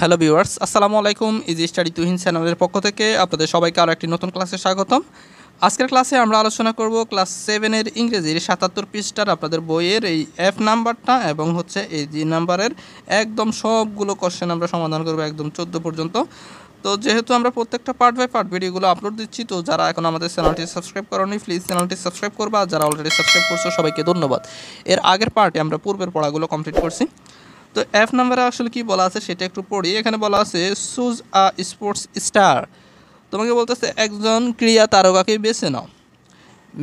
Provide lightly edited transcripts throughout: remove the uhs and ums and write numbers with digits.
Hello viewers, আসসালামু আলাইকুম। Easy study Tuhin চ্যানেলের পক্ষ থেকে আপনাদের সবাইকে আরও একটি নতুন ক্লাসে স্বাগতম। আজকের ক্লাসে আমরা আলোচনা করব ক্লাস 7-এর ইংরেজির 77 পৃষ্ঠার আপনাদের বইয়ের এই এফ নাম্বারটা এবং হচ্ছে এই জি নাম্বারের একদম সবগুলো কোশ্চেন আমরা সমাধান করব একদম 14 পর্যন্ত। তো যেহেতু আমরা প্রত্যেকটা পার্ট বাই পার্ট ভিডিওগুলো আপলোড দিচ্ছি, তো যারা এখন আমাদের চ্যানেলটি সাবস্ক্রাইব করেনি প্লিজ চ্যানেলটি সাবস্ক্রাইব করবা, আর যারা অলরেডি সাবস্ক্রাইব করছো সবাইকে ধন্যবাদ। এর আগের পার্টে আমরা পূর্বের পড়াগুলো কমপ্লিট করছি। তো এফ নাম্বারে আসলে কি বলা আছে সেটা একটু পড়ি। এখানে বলা আছে চুজ আ স্পোর্টস স্টার। তোমাকে বলতেছে একজন ক্রীড়া তারকাকে বেছে নাও।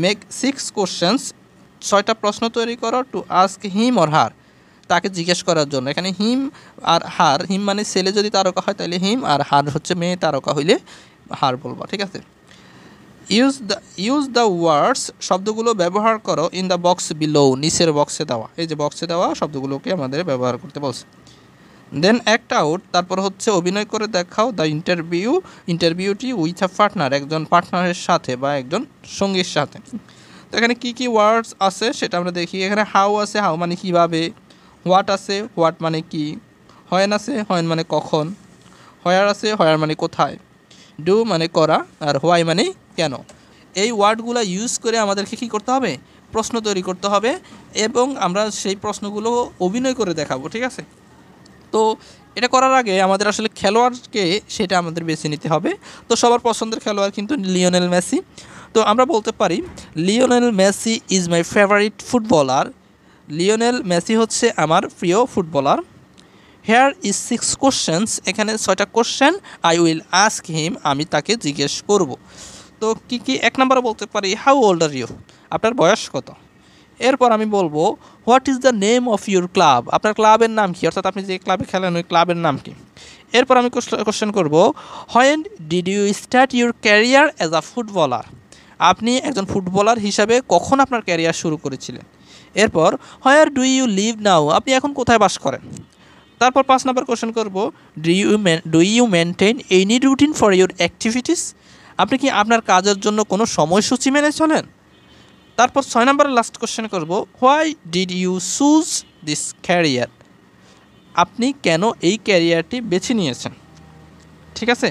মেক 6 কোশ্চেন্স, 6টা প্রশ্ন তৈরি করো to ask him or her, তাকে জিজ্ঞেস করার জন্য। এখানে হিম আর হার, হিম মানে ছেলে যদি তারকা হয় তাহলে হিম, আর হার হচ্ছে মেয়ে তারকা হইলে হার বলবা, ঠিক আছে। ইউজ দ্য ওয়ার্ডস, শব্দগুলো ব্যবহার করো ইন দ্য বক্স বিলো, নিচের বক্সে দেওয়া, এই যে বক্সে দেওয়া শব্দগুলোকে আমাদের ব্যবহার করতে বলছে। দেন অ্যাক্ট আউট, তারপর হচ্ছে অভিনয় করে দেখাও দ্য ইন্টারভিউটি উইথ আ পার্টনার, একজন পার্টনারের সাথে বা একজন সঙ্গীর সাথে। তো এখানে কী কী ওয়ার্ডস আছে সেটা আমরা দেখি। এখানে হাউ আছে, হাউ মানে কীভাবে। হোয়াট আছে, হোয়াট মানে কি। হোয়েন আছে, হোয়েন মানে কখন। হোয়ার আছে, হোয়ার মানে কোথায়। ডু মানে করা, আর হোয়াই মানে কেন। এই ওয়ার্ডগুলো ইউজ করে আমাদেরকে কী করতে হবে, প্রশ্ন তৈরি করতে হবে এবং আমরা সেই প্রশ্নগুলো অভিনয় করে দেখাবো, ঠিক আছে। তো এটা করার আগে আমাদের আসলে খেলোয়াড়কে সেটা আমাদের বেছে নিতে হবে। তো সবার পছন্দের খেলোয়াড় কিন্তু লিওনেল মেসি। তো আমরা বলতে পারি Lionel Messi is my favourite footballer. Lionel Messi হচ্ছে আমার প্রিয় ফুটবলার। হেয়ার ইজ 6 কোশ্চেন্স, এখানে 6টা question I will ask him, আমি তাকে জিজ্ঞেস করব। তো কী কী, এক নম্বরে বলতে পারি হাউ ওল্ড আর ইউ, আপনার বয়স কত। এরপর আমি বলবো what is the name of your club, আপনার ক্লাবের নাম কি, অর্থাৎ আপনি যে ক্লাবে খেলেন ওই ক্লাবের নাম কি। এরপর আমি কোশ্চেন করব when did you start your career as a footballer, আপনি একজন ফুটবলার হিসাবে কখন আপনার ক্যারিয়ার শুরু করেছিলেন। এরপর where do you live now, আপনি এখন কোথায় বাস করেন। তারপর 5 নম্বর কোশ্চেন করব do you maintain any routine for your activities, আপনি কি আপনার কাজের জন্য কোনো সময়সূচি মেনে চলেন। তারপর 6 নম্বরের লাস্ট কোশ্চেন করব why did you choose this career, আপনি কেন এই ক্যারিয়ারটি বেছে নিয়েছেন, ঠিক আছে।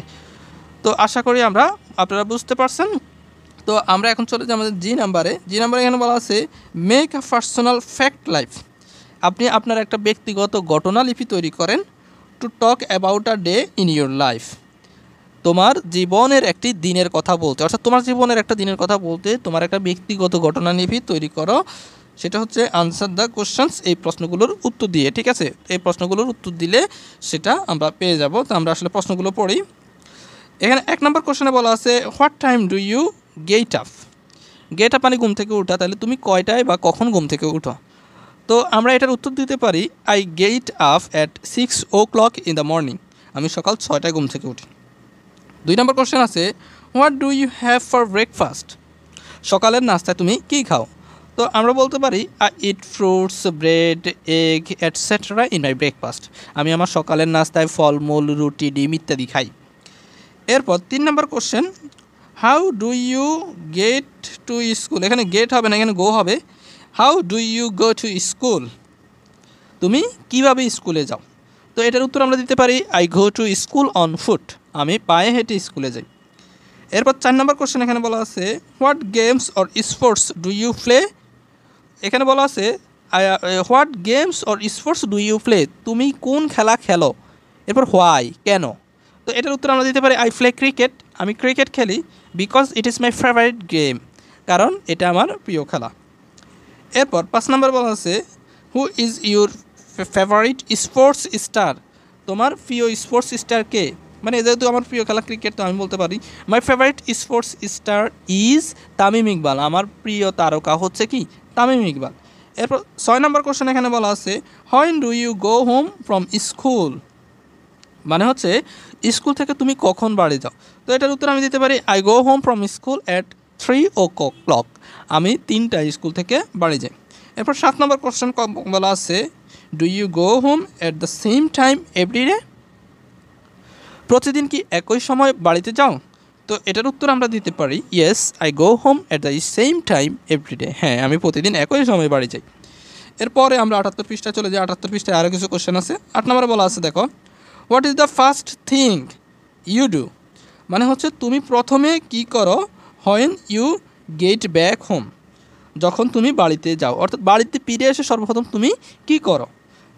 তো আশা করি আপনারা বুঝতে পারছেন। তো আমরা এখন চলে যাই আমাদের জি নাম্বারে। এখানে বলা আছে make a personal fact life, আপনি আপনার একটা ব্যক্তিগত ঘটনালিপি তৈরি করেন to talk about a day in your life, তোমার জীবনের একটি দিনের কথা বলতে, অর্থাৎ তোমার জীবনের একটা দিনের কথা বলতে তোমার একটা ব্যক্তিগত ঘটনালিপি তৈরি করো। সেটা হচ্ছে আনসার দ্য কোশ্চেন্স, এই প্রশ্নগুলোর উত্তর দিয়ে, ঠিক আছে। এই প্রশ্নগুলোর উত্তর দিলে সেটা আমরা পেয়ে যাব। তো আমরা আসলে প্রশ্নগুলো পড়ি। এখানে 1 নম্বর কোশ্চেনে বলা আছে what time do you get up, get up মানে ঘুম থেকে উঠা, তাহলে তুমি কয়টায় বা কখন ঘুম থেকে উঠো। তো আমরা এটার উত্তর দিতে পারি I get up at 6 o'clock in the morning, আমি সকাল 6টায় ঘুম থেকে উঠি। 2 নম্বর কোশ্চেন আছে what do you have for breakfast, সকালের নাস্তায় তুমি কী খাও। তো আমরা বলতে পারি I eat fruits bread egg etcetera in my breakfast, আমি আমার সকালের নাস্তায় ফলমূল রুটি ডিম ইত্যাদি খাই। এরপর 3 নম্বর question how do you get to school, এখানে গেট হবে না, এখানে গো হবে। How do you go to school, তুমি কীভাবে স্কুলে যাও। তো এটার উত্তর আমরা দিতে পারি I go to school on foot, আমি পায়ে হেঁটে স্কুলে যাই। এরপর 4 নম্বর কোশ্চেন এখানে বলা আছে what games or sports do you play, এখানে বলা আছে what games or sports do you play, তুমি কোন খেলা খেলো। এরপর হোয়াই, কেন। তো এটার উত্তর আমরা দিতে পারি আই প্লে ক্রিকেট, আমি ক্রিকেট খেলি because it is my favourite game, কারণ এটা আমার প্রিয় খেলা। এরপর 5 নম্বর বলা আছে who is your favourite sports star, তোমার প্রিয় স্পোর্টস স্টার কে, মানে যেহেতু আমার প্রিয় খেলা ক্রিকেট, তো আমি বলতে পারি my favourite sports star is Tamim Iqbal, আমার প্রিয় তারকা হচ্ছে কি তামিম ইকবাল। এরপর 6 নম্বর কোশ্চেন এখানে বলা আছে when do you go home from school, মানে হচ্ছে স্কুল থেকে তুমি কখন বাড়ি যাও। তো এটার উত্তর আমি দিতে পারি I go home from school at 3 o'clock, আমি 3টায় স্কুল থেকে বাড়ি যাই। এরপর 7 নম্বর কোশ্চেন বলা আছে do you go home at the same time every day, প্রতিদিন কি একই সময় বাড়িতে যাও। তো এটার উত্তর আমরা দিতে পারি yes I go home at the same time every day, হ্যাঁ আমি প্রতিদিন একই সময় বাড়ি যাই। এরপরে আমরা 78 পৃষ্ঠায় চলে যাই। 78 পৃষ্ঠায় আরও কিছু কোশ্চেন আছে। 8 নম্বরে বলা আছে দেখো what is the first thing you do, মানে হচ্ছে তুমি প্রথমে কি করো when you get back home, যখন তুমি বাড়িতে যাও, অর্থাৎ বাড়িতে ফিরে এসে সর্বপ্রথম তুমি কি করো।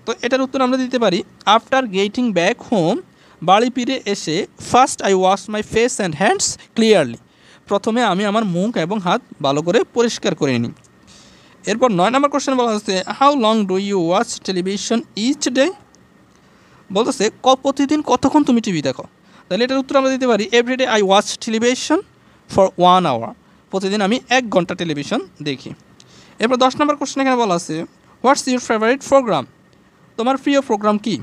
তো এটার উত্তর আমরা দিতে পারি আফটার গেটিং ব্যাক হোম, বাড়ি ফিরে এসে first I wash my face and hands clearly, প্রথমে আমি আমার মুখ এবং হাত ভালো করে পরিষ্কার করে নিই। এরপর 9 নম্বর কোশ্চেন বলা হচ্ছে how long do you watch television each day, বলতেছে প্রতিদিন কতক্ষণ তুমি টিভি দেখো। তাহলে এটার উত্তর আমরা দিতে পারি every day I watch television for 1 hour, প্রতিদিন আমি 1 ঘন্টা টেলিভিশন দেখি। এরপর 10 নম্বর কোশ্চেন এখানে বলা আছে হোয়াটস ইউর ফেভারিট প্রোগ্রাম, তোমার প্রিয় প্রোগ্রাম কি।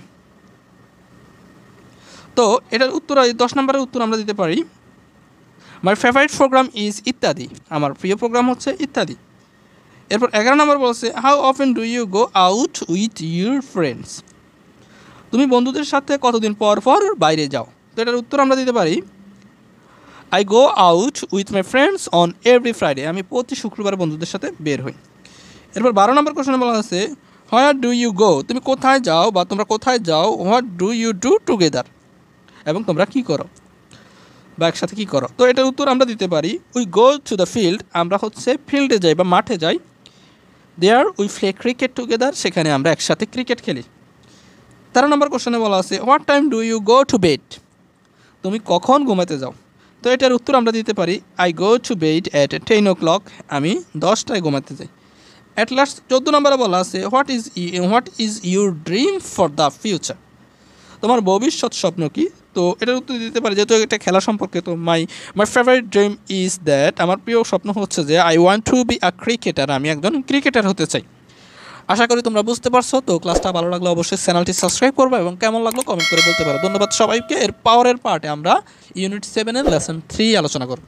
তো এটার উত্তর 10 নম্বরের উত্তর আমরা দিতে পারি মাই ফেভারিট প্রোগ্রাম ইজ ইত্যাদি, আমার প্রিয় প্রোগ্রাম হচ্ছে ইত্যাদি। এরপর 11 নম্বর বলছে how often do you go out with your friends, তুমি বন্ধুদের সাথে কতদিন পর পর বাইরে যাও। তো এটার উত্তর আমরা দিতে পারি I go out with my friends on every Friday, আমি প্রতি শুক্রবার বন্ধুদের সাথে বের হই। এরপর 12 নম্বর কোশ্চেনে বলা আছে হোয়ার ডু ইউ গো, তুমি কোথায় যাও বা তোমরা কোথায় যাও, what do you do together, এবং তোমরা কী করো বা একসাথে কী করো। তো এটার উত্তর আমরা দিতে পারি we go to the field, আমরা হচ্ছে ফিল্ডে যাই বা মাঠে যাই। There we play cricket together, সেখানে আমরা একসাথে ক্রিকেট খেলি। 13 নম্বর কোশ্চেনে বলা আছে what time do you go to bed, তুমি কখন ঘুমাতে যাও। তো এটার উত্তর আমরা দিতে পারি I go to bed at 10 o'clock, আমি 10টায় ঘুমাতে যাই। অ্যাট লাস্ট 14 নম্বরে বলা আছে what is your dream for the future, তোমার ভবিষ্যৎ স্বপ্ন কি। তো এটার উত্তর দিতে পারি যেহেতু এটা খেলা সম্পর্কে, তো my favourite dream is that, আমার প্রিয় স্বপ্ন হচ্ছে যে I want to be a cricketer, আমি একজন ক্রিকেটার হতে চাই। আশা করি তোমরা বুঝতে পারছো। তো ক্লাসটা ভালো লাগলে অবশ্যই চ্যানেলটি সাবস্ক্রাইব করবে এবং কেমন লাগলো কমেন্ট করে বলতে পারো। ধন্যবাদ সবাইকে। এর পাওয়ারের পার্টে আমরা ইউনিট 7 এর লেসন 3 আলোচনা করব।